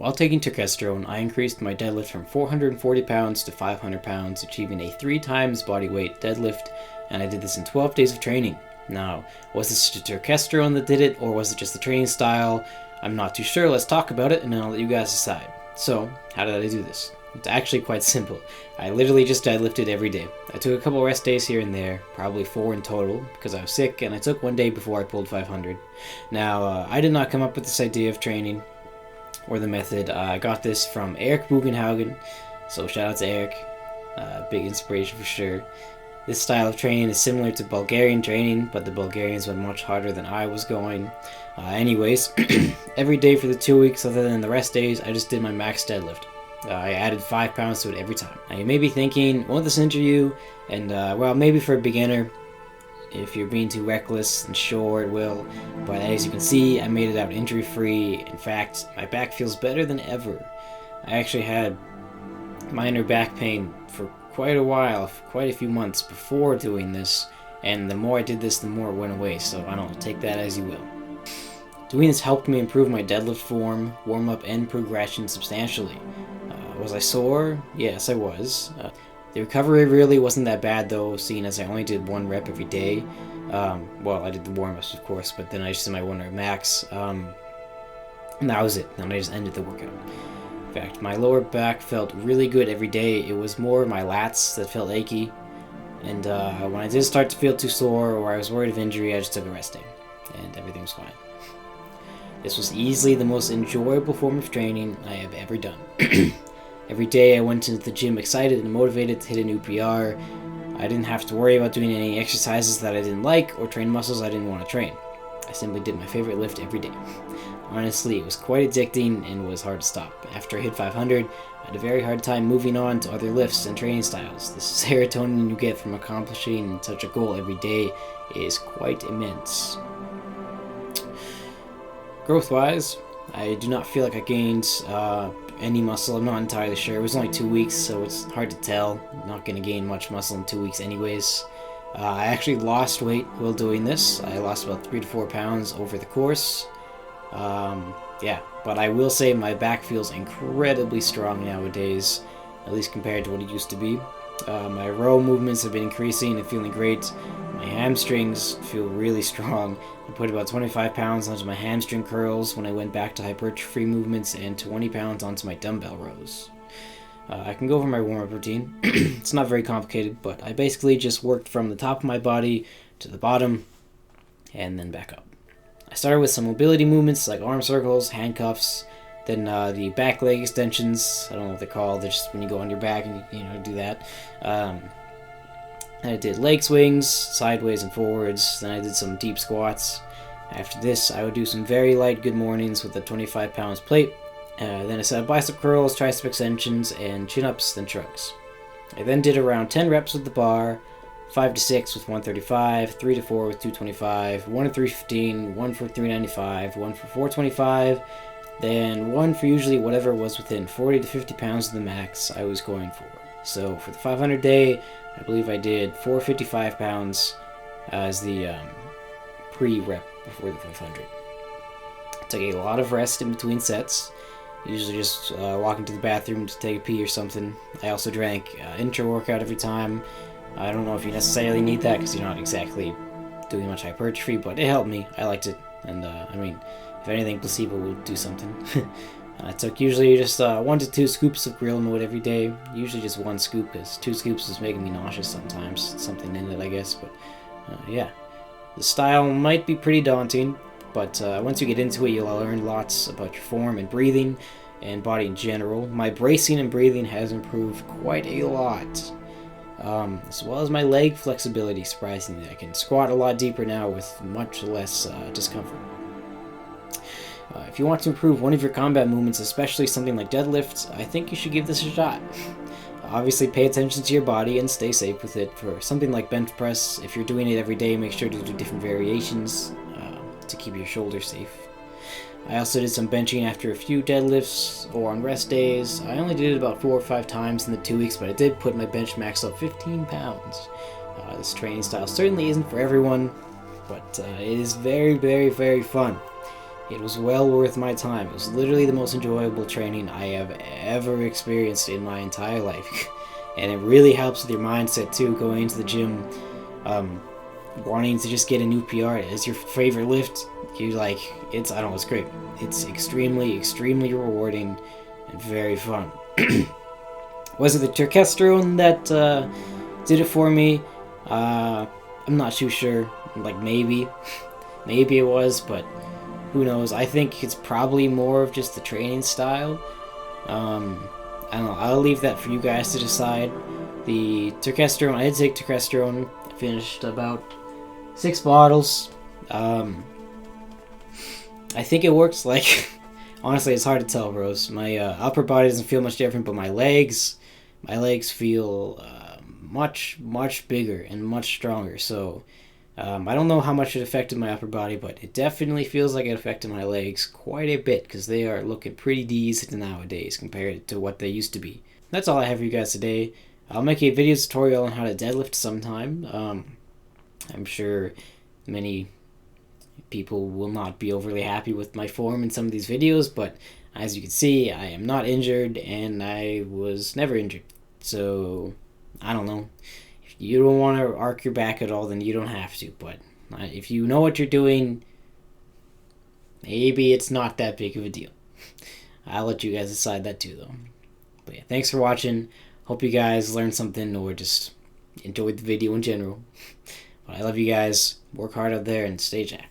While taking testosterone, I increased my deadlift from 440 pounds to 500 pounds, achieving a 3 times bodyweight deadlift, and I did this in 12 days of training. Now, was this the testosterone that did it, or was it just the training style? I'm not too sure. Let's talk about it, and then I'll let you guys decide. So, how did I do this? It's actually quite simple. I literally just deadlifted every day. I took a couple rest days here and there, probably 4 in total, because I was sick, and I took one day before I pulled 500. Now, I did not come up with this idea of training or the method. I got this from Eric Bugenhagen, so shout out to Eric. Big inspiration for sure. This style of training is similar to Bulgarian training, but the Bulgarians went much harder than I was going. Anyways, every day for the 2 weeks other than the rest days, I just did my max deadlift. I added 5 pounds to it every time. Now you may be thinking, won't this injure you? And well, maybe for a beginner, if you're being too reckless, then sure it will. But as you can see, I made it out injury free. In fact, my back feels better than ever. I actually had minor back pain for quite a while, for quite a few months before doing this, and the more I did this, the more it went away, so I don't know, take that as you will. Doing this helped me improve my deadlift form, warm-up, and progression substantially. Was I sore? Yes, I was. The recovery really wasn't that bad though, seeing as I only did 1 rep every day. Well, I did the warm-ups of course, but then I just did my 1 rep max, and that was it. Then I just ended the workout. In fact, my lower back felt really good every day. It was more my lats that felt achy, and when I did start to feel too sore or I was worried of injury, I just took a rest day, and everything was fine. This was easily the most enjoyable form of training I have ever done. Every day I went into the gym excited and motivated to hit a new PR. I didn't have to worry about doing any exercises that I didn't like or train muscles I didn't want to train. I simply did my favorite lift every day. Honestly, it was quite addicting and was hard to stop. After I hit 500, I had a very hard time moving on to other lifts and training styles. The serotonin you get from accomplishing such a goal every day is quite immense. Growth-wise, I do not feel like I gained any muscle. I'm not entirely sure. It was only 2 weeks, so it's hard to tell. I'm not going to gain much muscle in 2 weeks anyways. I actually lost weight while doing this. I lost about 3 to 4 pounds over the course. Yeah, but I will say my back feels incredibly strong nowadays, at least compared to what it used to be. My row movements have been increasing and feeling great. My hamstrings feel really strong. I put about 25 pounds onto my hamstring curls when I went back to hypertrophy movements and 20 pounds onto my dumbbell rows. I can go over my warm-up routine. It's not very complicated, but I basically just worked from the top of my body to the bottom and then back up. I started with some mobility movements like arm circles, handcuffs, then the back leg extensions. I don't know what they're called. They're just when you go on your back and you do that. I did leg swings, sideways and forwards. Then I did some deep squats. After this, I would do some very light good mornings with a 25 pounds plate. Then a set of bicep curls, tricep extensions, and chin-ups, then shrugs. I then did around 10 reps with the bar, 5 to 6 with 135, 3 to 4 with 225, 1 to 315, 1 for 395, 1 for 425, then 1 for usually whatever was within 40 to 50 pounds of the max I was going for. So for the 500 day, I believe I did 455 pounds as the pre-rep before the 500. I took a lot of rest in between sets, usually just walking to the bathroom to take a pee or something. I also drank intra-workout every time. I don't know if you necessarily need that because you're not exactly doing much hypertrophy, but it helped me. I liked it, and I mean, if anything, placebo would do something. I took usually just 1 to 2 scoops of grill mode every day. Usually just 1 scoop, because 2 scoops was making me nauseous sometimes. Something in it, I guess, but yeah. The style might be pretty daunting, but once you get into it, you'll learn lots about your form and breathing and body in general. My bracing and breathing has improved quite a lot, as well as my leg flexibility, surprisingly. I can squat a lot deeper now with much less discomfort. If you want to improve one of your combat movements, especially something like deadlifts, I think you should give this a shot. Obviously, pay attention to your body and stay safe with it. For something like bench press, if you're doing it every day, make sure to do different variations to keep your shoulders safe. I also did some benching after a few deadlifts or on rest days. I only did it about 4 or 5 times in the 2 weeks, but I did put my bench max up 15 pounds. This training style certainly isn't for everyone, but it is very, very, very fun. It was well worth my time. It was literally the most enjoyable training I have ever experienced in my entire life. And it really helps with your mindset too, going into the gym, wanting to just get a new PR as your favorite lift. You like, it's, I don't know, it's great. It's extremely, extremely rewarding and very fun. Was it the testosterone that did it for me? I'm not too sure. Like, maybe it was, but who knows. I think it's probably more of just the training style. I don't know, I'll leave that for you guys to decide. The testosterone, I did take testosterone. I finished about 6 bottles. I think it works. Like, honestly, it's hard to tell, bros. My upper body doesn't feel much different, but my legs feel much bigger and much stronger. So I don't know how much it affected my upper body, but it definitely feels like it affected my legs quite a bit, because they are looking pretty decent nowadays compared to what they used to be. That's all I have for you guys today. I'll make a video tutorial on how to deadlift sometime. I'm sure many people will not be overly happy with my form in some of these videos, but as you can see, I am not injured, and I was never injured. So, I don't know. If you don't want to arc your back at all, then you don't have to. But if you know what you're doing, maybe it's not that big of a deal. I'll let you guys decide that too, though. But yeah, thanks for watching. Hope you guys learned something or just enjoyed the video in general. But I love you guys. Work hard out there and stay jacked.